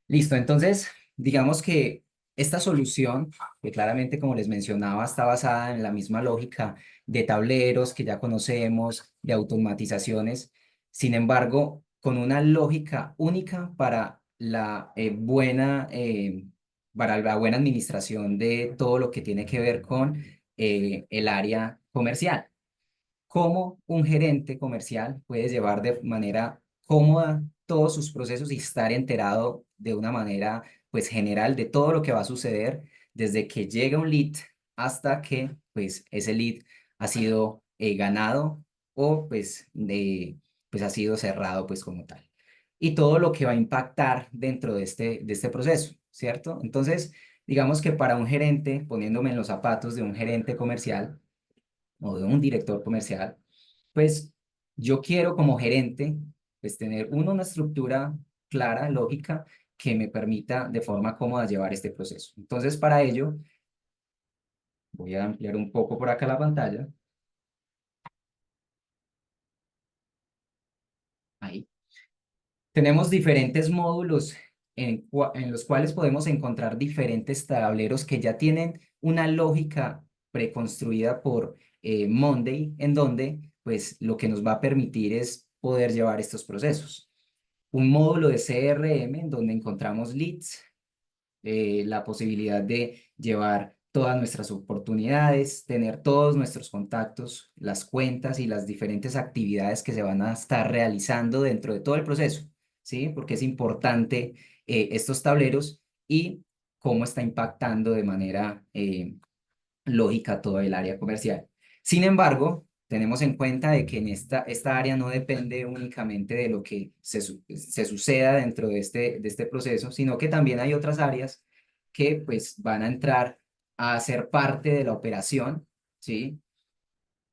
Listo, entonces, digamos que esta solución, que claramente, como les mencionaba, está basada en la misma lógica de tableros que ya conocemos, de automatizaciones, sin embargo, con una lógica única para la buena administración de todo lo que tiene que ver con el área comercial. Cómo un gerente comercial puede llevar de manera cómoda todos sus procesos y estar enterado de una manera pues general de todo lo que va a suceder desde que llega un lead hasta que pues ese lead ha sido ganado o pues ha sido cerrado pues como tal. Y todo lo que va a impactar dentro de este proceso, ¿cierto? Entonces, digamos que para un gerente, poniéndome en los zapatos de un gerente comercial, o de un director comercial, pues yo quiero como gerente, pues tener una estructura clara, lógica, que me permita de forma cómoda llevar este proceso. Entonces, para ello, voy a ampliar un poco por acá la pantalla. Ahí. Tenemos diferentes módulos en los cuales podemos encontrar diferentes tableros que ya tienen una lógica preconstruida por Monday, en donde pues lo que nos va a permitir es poder llevar estos procesos. Un módulo de CRM en donde encontramos leads, la posibilidad de llevar todas nuestras oportunidades, tener todos nuestros contactos, las cuentas y las diferentes actividades que se van a estar realizando dentro de todo el proceso, ¿sí? Porque es importante estos tableros y cómo está impactando de manera lógica todo el área comercial. Sin embargo, tenemos en cuenta de que esta área no depende únicamente de lo que se suceda dentro de este proceso, sino que también hay otras áreas que pues van a entrar a ser parte de la operación, ¿sí?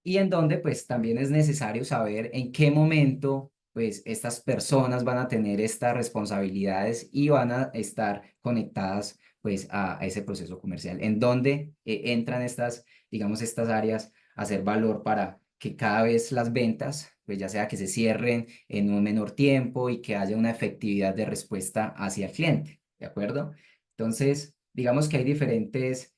Y en donde pues también es necesario saber en qué momento pues estas personas van a tener estas responsabilidades y van a estar conectadas pues a ese proceso comercial, en donde entran estas, digamos, estas áreas a hacer valor para que cada vez las ventas, pues ya sea que se cierren en un menor tiempo y que haya una efectividad de respuesta hacia el cliente, ¿de acuerdo? Entonces, digamos que hay diferentes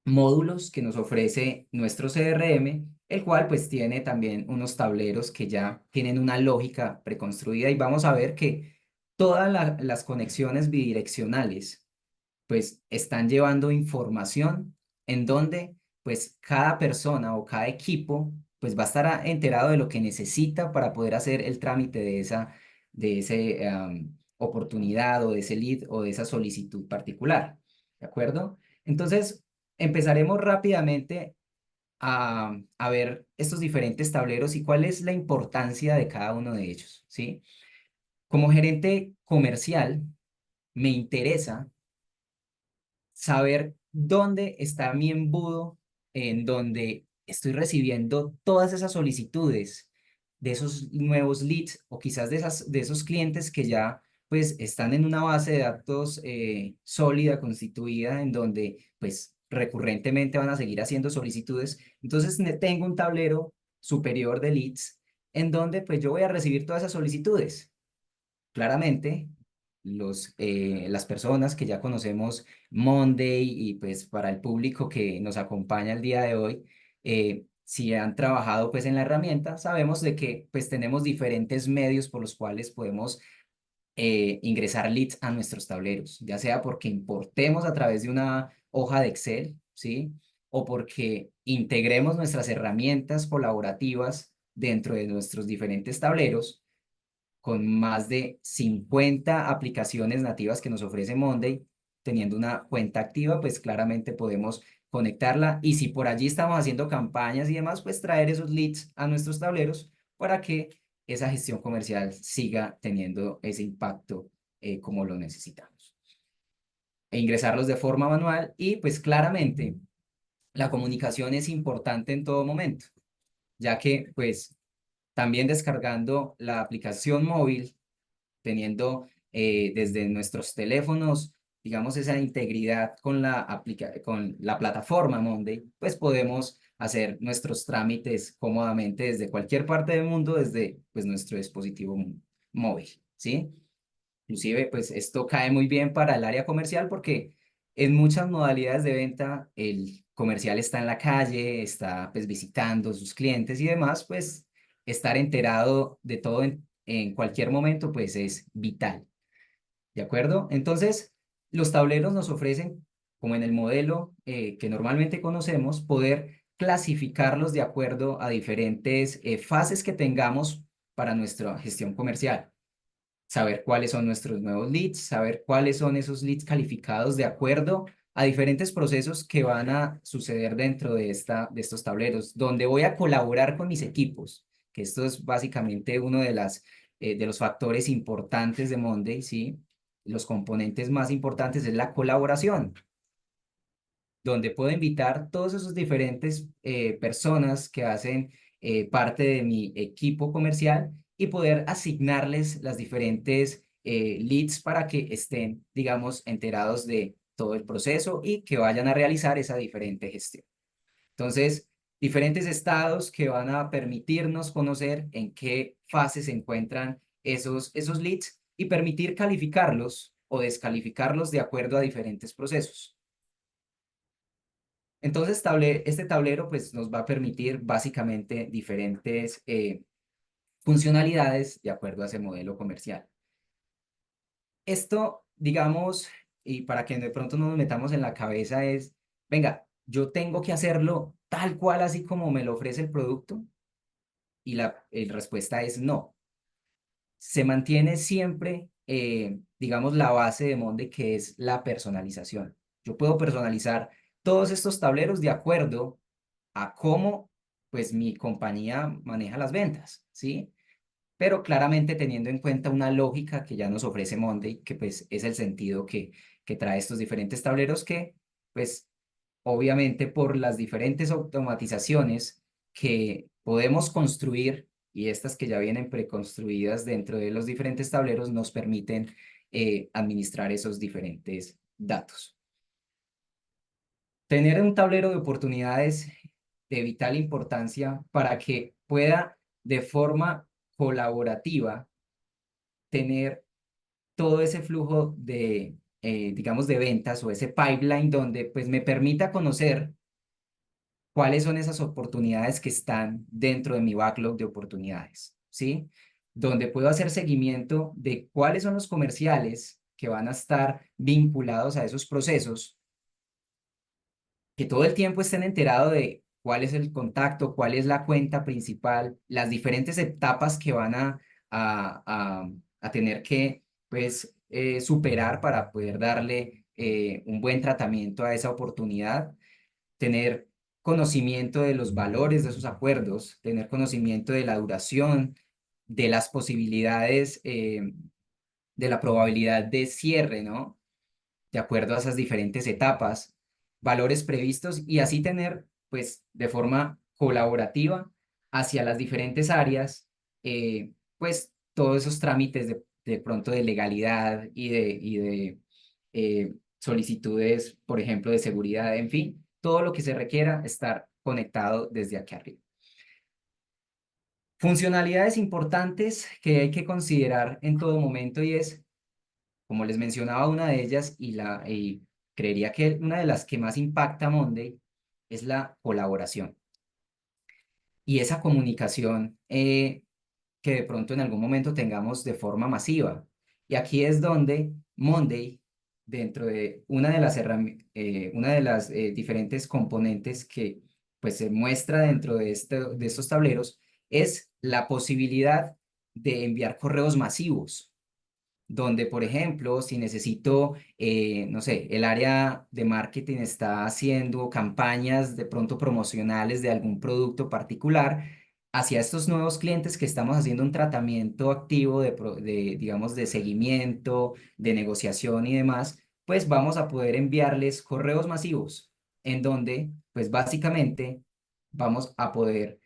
módulos que nos ofrece nuestro CRM, el cual pues tiene también unos tableros que ya tienen una lógica preconstruida y vamos a ver que todas las conexiones bidireccionales pues están llevando información en donde pues cada persona o cada equipo pues va a estar enterado de lo que necesita para poder hacer el trámite de ese oportunidad o de ese lead o de esa solicitud particular, ¿de acuerdo? Entonces, empezaremos rápidamente a ver estos diferentes tableros y cuál es la importancia de cada uno de ellos, ¿sí? Como gerente comercial, me interesa saber dónde está mi embudo, en donde estoy recibiendo todas esas solicitudes de esos nuevos leads o quizás de esos clientes que ya pues están en una base de datos sólida, constituida, en donde pues recurrentemente van a seguir haciendo solicitudes. Entonces tengo un tablero superior de leads en donde pues yo voy a recibir todas esas solicitudes. Claramente, las personas que ya conocemos Monday y pues para el público que nos acompaña el día de hoy, si han trabajado pues en la herramienta, sabemos de que pues tenemos diferentes medios por los cuales podemos ingresar leads a nuestros tableros, ya sea porque importemos a través de una hoja de Excel, ¿sí? O porque integremos nuestras herramientas colaborativas dentro de nuestros diferentes tableros con más de 50 aplicaciones nativas que nos ofrece Monday, teniendo una cuenta activa, pues claramente podemos conectarla y si por allí estamos haciendo campañas y demás, pues traer esos leads a nuestros tableros para que esa gestión comercial siga teniendo ese impacto como lo necesitamos. E ingresarlos de forma manual y pues claramente la comunicación es importante en todo momento, ya que pues también descargando la aplicación móvil teniendo desde nuestros teléfonos, digamos, esa integridad con con la plataforma Monday, pues podemos hacer nuestros trámites cómodamente desde cualquier parte del mundo, desde pues, nuestro dispositivo móvil, ¿sí? Inclusive, pues esto cae muy bien para el área comercial porque en muchas modalidades de venta el comercial está en la calle, está pues visitando sus clientes y demás, pues estar enterado de todo en cualquier momento pues es vital, ¿de acuerdo? Entonces, los tableros nos ofrecen, como en el modelo que normalmente conocemos, poder clasificarlos de acuerdo a diferentes fases que tengamos para nuestra gestión comercial, saber cuáles son nuestros nuevos leads, saber cuáles son esos leads calificados de acuerdo a diferentes procesos que van a suceder dentro de estos tableros, donde voy a colaborar con mis equipos, que esto es básicamente uno de los factores importantes de Monday, ¿sí? Los componentes más importantes es la colaboración, donde puedo invitar todos esos diferentes personas que hacen parte de mi equipo comercial y poder asignarles las diferentes leads para que estén, digamos, enterados de todo el proceso y que vayan a realizar esa diferente gestión. Entonces, diferentes estados que van a permitirnos conocer en qué fase se encuentran esos leads y permitir calificarlos o descalificarlos de acuerdo a diferentes procesos. Entonces, este tablero pues, nos va a permitir básicamente diferentes funcionalidades de acuerdo a ese modelo comercial. Esto, digamos, y para que de pronto no nos metamos en la cabeza es, venga, yo tengo que hacerlo tal cual así como me lo ofrece el producto, y la respuesta es no. Se mantiene siempre, digamos, la base de Monday, que es la personalización. Yo puedo personalizar todos estos tableros de acuerdo a cómo, pues, mi compañía maneja las ventas, ¿sí? Pero claramente teniendo en cuenta una lógica que ya nos ofrece Monday, que pues es el sentido que trae estos diferentes tableros que, pues, obviamente por las diferentes automatizaciones que podemos construir y estas que ya vienen preconstruidas dentro de los diferentes tableros nos permiten administrar esos diferentes datos. Tener un tablero de oportunidades de vital importancia para que pueda de forma colaborativa tener todo ese flujo de, digamos, de ventas o ese pipeline donde pues me permita conocer cuáles son esas oportunidades que están dentro de mi backlog de oportunidades, ¿sí? Donde puedo hacer seguimiento de cuáles son los comerciales que van a estar vinculados a esos procesos, que todo el tiempo estén enterados de cuál es el contacto, cuál es la cuenta principal, las diferentes etapas que van a, a, a tener que, pues, superar para poder darle un buen tratamiento a esa oportunidad, tener conocimiento de los valores de esos acuerdos, tener conocimiento de la duración, de las posibilidades, de la probabilidad de cierre, ¿no? De acuerdo a esas diferentes etapas, valores previstos y así tener, pues, de forma colaborativa hacia las diferentes áreas, pues, todos esos trámites de pronto de legalidad y de solicitudes, por ejemplo, de seguridad, en fin, todo lo que se requiera estar conectado desde aquí arriba. Funcionalidades importantes que hay que considerar en todo momento y es, como les mencionaba, una de ellas y creería que una de las que más impacta a Monday es la colaboración y esa comunicación que de pronto en algún momento tengamos de forma masiva. Y aquí es donde Monday, dentro de una de las diferentes componentes que pues se muestra dentro de estos tableros, es la posibilidad de enviar correos masivos donde, por ejemplo, si necesito, no sé, el área de marketing está haciendo campañas de pronto promocionales de algún producto particular hacia estos nuevos clientes que estamos haciendo un tratamiento activo digamos, de seguimiento, de negociación y demás, pues vamos a poder enviarles correos masivos en donde, pues básicamente, vamos a poder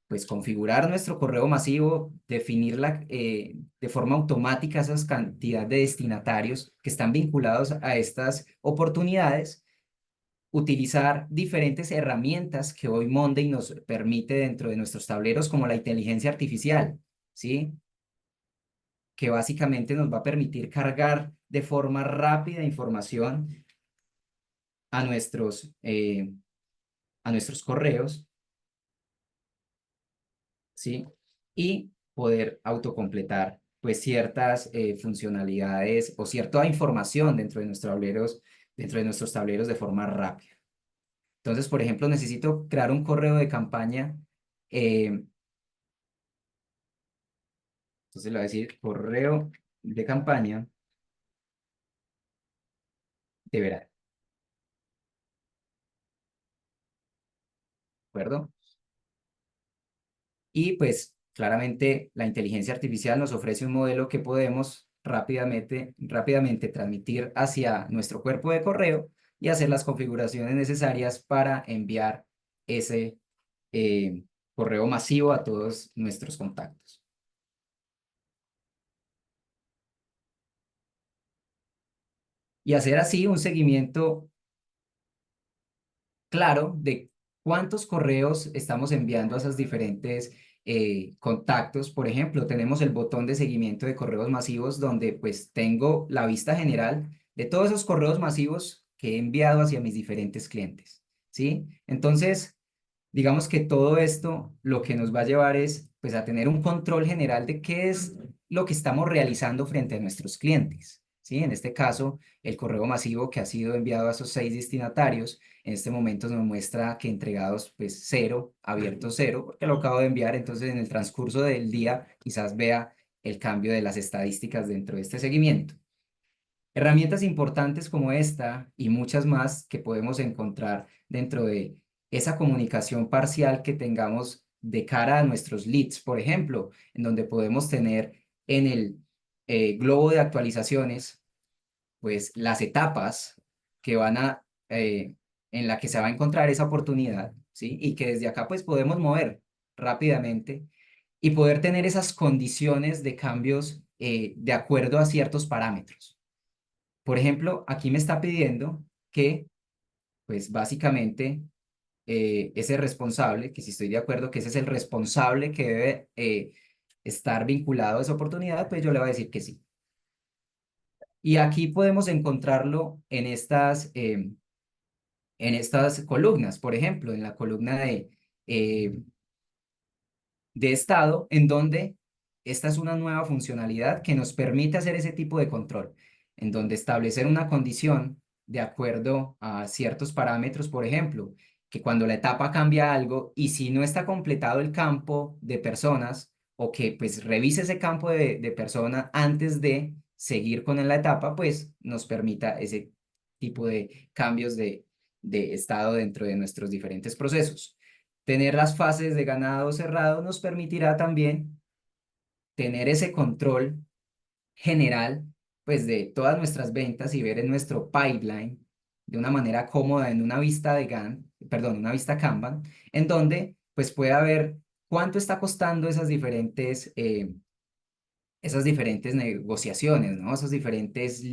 pues configurar nuestro correo masivo, definirla de forma automática esas cantidad de destinatarios que están vinculados a estas oportunidades, utilizar diferentes herramientas que hoy Monday nos permite dentro de nuestros tableros, como la inteligencia artificial, ¿sí? que básicamente nos va a permitir cargar de forma rápida información a a nuestros correos, ¿sí? Y poder autocompletar pues ciertas funcionalidades o cierta información dentro de nuestros tableros de forma rápida. Entonces, por ejemplo, necesito crear un correo de campaña. eh, entonces le voy a decir correo de campaña de verano, ¿de acuerdo? Y pues claramente la inteligencia artificial nos ofrece un modelo que podemos rápidamente transmitir hacia nuestro cuerpo de correo y hacer las configuraciones necesarias para enviar ese eh, correo masivo a todos nuestros contactos. Y hacer así un seguimiento claro de cuántos correos estamos enviando a esos diferentes contactos. Por ejemplo, tenemos el botón de seguimiento de correos masivos donde pues tengo la vista general de todos esos correos masivos que he enviado hacia mis diferentes clientes, ¿sí? Entonces, digamos que todo esto lo que nos va a llevar es pues a tener un control general de qué es lo que estamos realizando frente a nuestros clientes, ¿sí? En este caso, el correo masivo que ha sido enviado a esos 6 destinatarios, en este momento nos muestra que entregados pues cero, abiertos cero, porque lo acabo de enviar, entonces en el transcurso del día quizás vea el cambio de las estadísticas dentro de este seguimiento. Herramientas importantes como esta y muchas más que podemos encontrar dentro de esa comunicación parcial que tengamos de cara a nuestros leads, por ejemplo, en donde podemos tener en el globo de actualizaciones, pues las etapas que en la que se va a encontrar esa oportunidad, ¿sí? Y que desde acá pues podemos mover rápidamente y poder tener esas condiciones de cambios de acuerdo a ciertos parámetros. Por ejemplo, aquí me está pidiendo que, pues básicamente, ese responsable, que si estoy de acuerdo que ese es el responsable que debe estar vinculado a esa oportunidad, pues yo le voy a decir que sí. Y aquí podemos encontrarlo en estas columnas, por ejemplo, en la columna eh, de estado, en donde esta es una nueva funcionalidad que nos permite hacer ese tipo de control, en donde establecer una condición de acuerdo a ciertos parámetros, por ejemplo, que cuando la etapa cambia algo y si no está completado el campo de personas o que pues revise ese campo de persona antes de seguir con la etapa, pues nos permita ese tipo de cambios de estado dentro de nuestros diferentes procesos. Tener las fases de ganado cerrado nos permitirá también tener ese control general, pues, de todas nuestras ventas y ver en nuestro pipeline de una manera cómoda en una vista de Gantt, perdón, una vista Kanban, en donde, pues, pueda ver cuánto está costando esas diferentes negociaciones, ¿no? Esas diferentes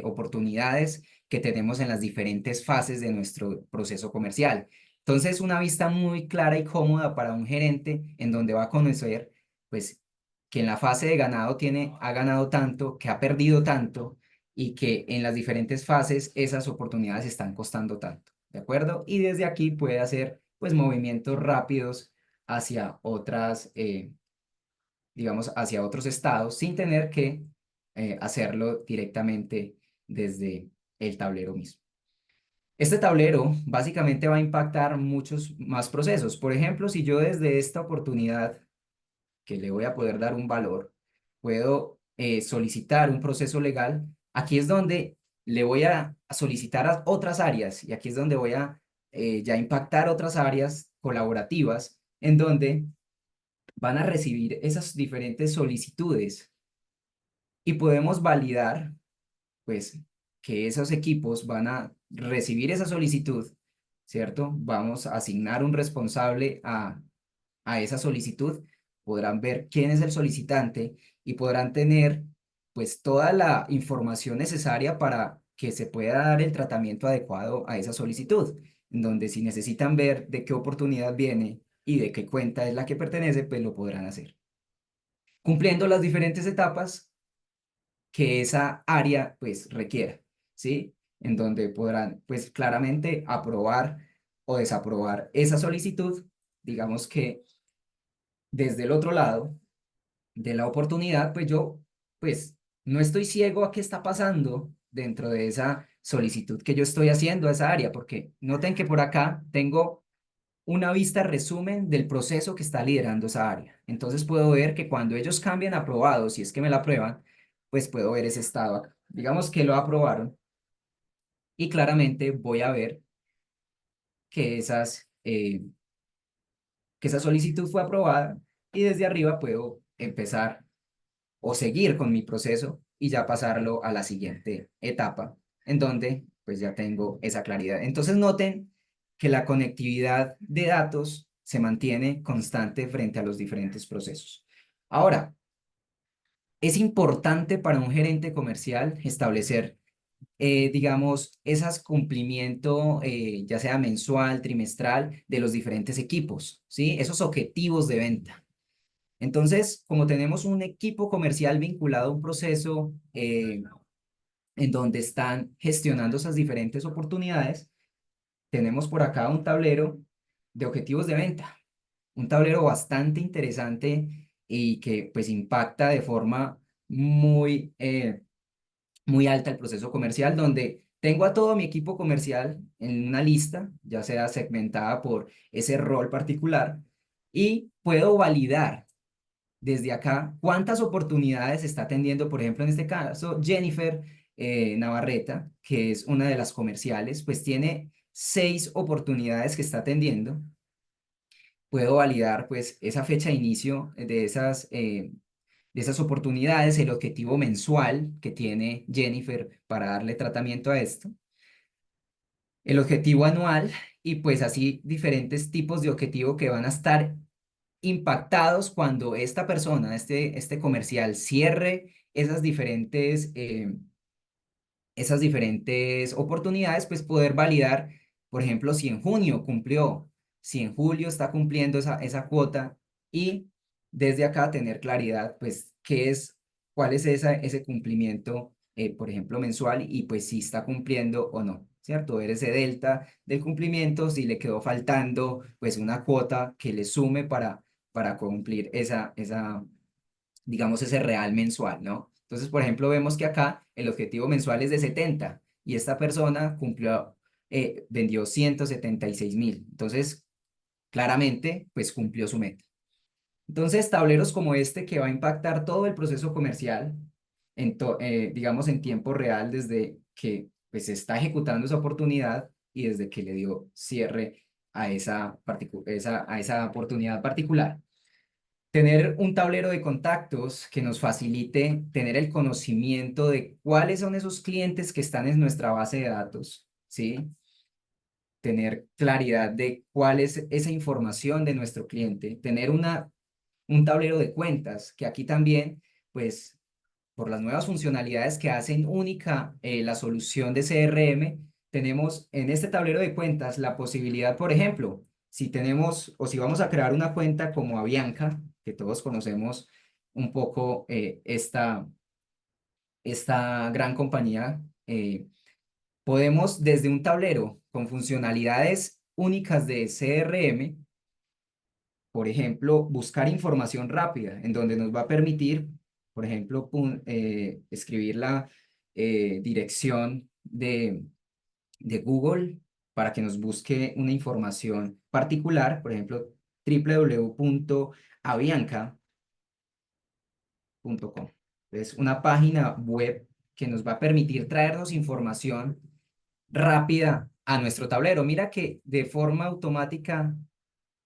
oportunidades que tenemos en las diferentes fases de nuestro proceso comercial. Entonces, una vista muy clara y cómoda para un gerente en donde va a conocer, pues, que en la fase de ganado ha ganado tanto, que ha perdido tanto y que en las diferentes fases esas oportunidades están costando tanto, ¿de acuerdo? Y desde aquí puede hacer, pues, movimientos rápidos hacia digamos, hacia otros estados sin tener que hacerlo directamente desde el tablero mismo. Este tablero básicamente va a impactar muchos más procesos. Por ejemplo, si yo desde esta oportunidad que le voy a poder dar un valor, puedo solicitar un proceso legal, aquí es donde le voy a solicitar a otras áreas y aquí es donde voy a ya impactar otras áreas colaborativas en donde van a recibir esas diferentes solicitudes y podemos validar, pues, que esos equipos van a recibir esa solicitud, ¿cierto? Vamos a asignar un responsable a esa solicitud, podrán ver quién es el solicitante y podrán tener, pues, toda la información necesaria para que se pueda dar el tratamiento adecuado a esa solicitud, en donde si necesitan ver de qué oportunidad viene y de qué cuenta es la que pertenece, pues lo podrán hacer. Cumpliendo las diferentes etapas, que esa área pues requiera, ¿sí? En donde podrán pues claramente aprobar o desaprobar esa solicitud. Digamos que desde el otro lado de la oportunidad, pues yo pues no estoy ciego a qué está pasando dentro de esa solicitud que yo estoy haciendo a esa área, porque noten que por acá tengo una vista resumen del proceso que está liderando esa área. Entonces puedo ver que cuando ellos cambian a aprobado, si es que me la aprueban, pues puedo ver ese estado acá. Digamos que lo aprobaron y claramente voy a ver que que esa solicitud fue aprobada y desde arriba puedo empezar o seguir con mi proceso y ya pasarlo a la siguiente etapa, en donde pues ya tengo esa claridad. Entonces noten que la conectividad de datos se mantiene constante frente a los diferentes procesos. Ahora, es importante para un gerente comercial establecer, digamos, esas cumplimiento, ya sea mensual, trimestral, de los diferentes equipos, ¿sí? Esos objetivos de venta. Entonces, como tenemos un equipo comercial vinculado a un proceso en donde están gestionando esas diferentes oportunidades, tenemos por acá un tablero de objetivos de venta, un tablero bastante interesante y que pues impacta de forma muy alta el proceso comercial, donde tengo a todo mi equipo comercial en una lista, ya sea segmentada por ese rol particular, y puedo validar desde acá cuántas oportunidades está atendiendo, por ejemplo, en este caso, Jennifer Navarreta, que es una de las comerciales, pues tiene 6 oportunidades que está atendiendo. Puedo validar pues esa fecha de inicio de esas oportunidades, el objetivo mensual que tiene Jennifer para darle tratamiento a esto, el objetivo anual y pues así diferentes tipos de objetivo que van a estar impactados cuando esta persona, este comercial, cierre esas diferentes oportunidades, pues poder validar, por ejemplo, si en junio cumplió, si en julio está cumpliendo esa cuota y desde acá tener claridad, pues, cuál es ese cumplimiento, por ejemplo, mensual y pues si está cumpliendo o no, ¿cierto? Ver ese delta del cumplimiento, si le quedó faltando, pues, una cuota que le sume para cumplir digamos, ese real mensual, ¿no? Entonces, por ejemplo, vemos que acá el objetivo mensual es de 70 y esta persona vendió 176.000. Entonces, claramente, pues cumplió su meta. Entonces, tableros como este que va a impactar todo el proceso comercial, digamos, en tiempo real, desde que pues, se está ejecutando esa oportunidad y desde que le dio cierre a a esa oportunidad particular. Tener un tablero de contactos que nos facilite tener el conocimiento de cuáles son esos clientes que están en nuestra base de datos, ¿sí? Tener claridad de cuál es esa información de nuestro cliente, tener un tablero de cuentas, que aquí también, pues, por las nuevas funcionalidades que hacen única la solución de CRM, tenemos en este tablero de cuentas la posibilidad, por ejemplo, si tenemos o si vamos a crear una cuenta como Avianca, que todos conocemos un poco esta gran compañía, podemos desde un tablero con funcionalidades únicas de CRM, por ejemplo, buscar información rápida, en donde nos va a permitir, por ejemplo, escribir la dirección de Google para que nos busque una información particular, por ejemplo, www.avianca.com. Es una página web que nos va a permitir traernos información rápida a nuestro tablero. Mira que de forma automática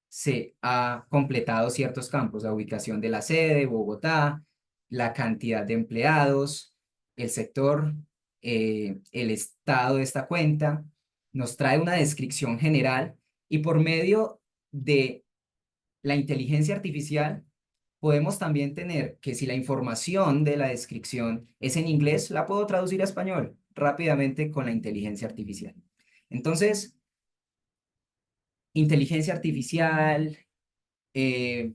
se ha completado ciertos campos, la ubicación de la sede, Bogotá, la cantidad de empleados, el sector, el estado de esta cuenta, nos trae una descripción general y por medio de la inteligencia artificial podemos también tener que si la información de la descripción es en inglés, la puedo traducir a español rápidamente con la inteligencia artificial. Entonces, inteligencia artificial, eh,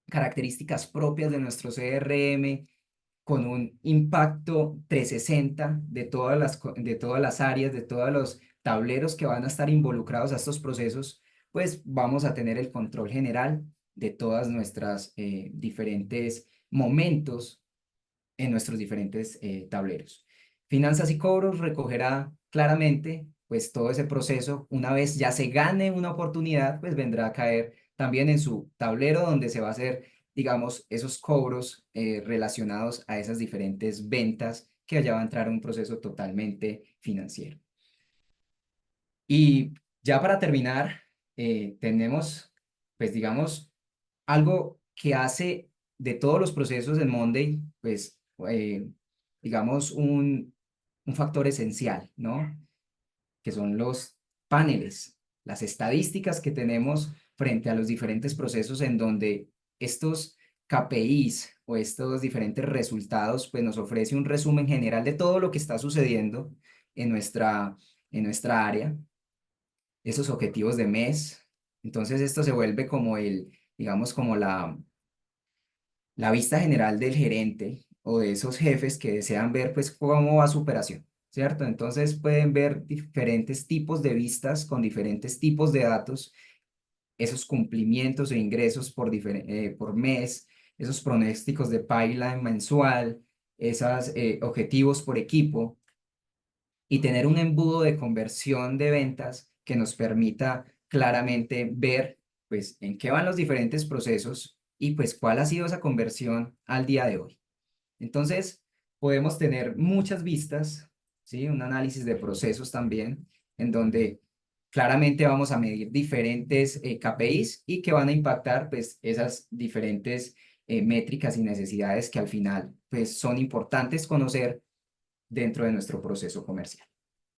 características propias de nuestro CRM, con un impacto 360 de todas las áreas, de todos los tableros que van a estar involucrados a estos procesos, pues vamos a tener el control general de todas nuestras diferentes momentos en nuestros diferentes tableros. Finanzas y cobros recogerá claramente pues todo ese proceso. Una vez ya se gane una oportunidad, pues vendrá a caer también en su tablero donde se va a hacer, digamos, esos cobros relacionados a esas diferentes ventas que allá va a entrar un proceso totalmente financiero. Y ya para terminar, tenemos, pues digamos, algo que hace de todos los procesos en Monday, pues, digamos, un factor esencial, ¿no? Que son los paneles, las estadísticas que tenemos frente a los diferentes procesos en donde estos KPIs o estos diferentes resultados, pues nos ofrece un resumen general de todo lo que está sucediendo en nuestra área, esos objetivos de mes. Entonces esto se vuelve como digamos, como la vista general del gerente o de esos jefes que desean ver pues cómo va su operación, ¿cierto? Entonces pueden ver diferentes tipos de vistas con diferentes tipos de datos, esos cumplimientos e ingresos por mes, esos pronósticos de pipeline mensual, esos objetivos por equipo y tener un embudo de conversión de ventas que nos permita claramente ver pues en qué van los diferentes procesos y pues cuál ha sido esa conversión al día de hoy. Entonces, podemos tener muchas vistas, ¿sí? Un análisis de procesos también, en donde claramente vamos a medir diferentes KPIs y que van a impactar pues esas diferentes métricas y necesidades que al final pues son importantes conocer dentro de nuestro proceso comercial.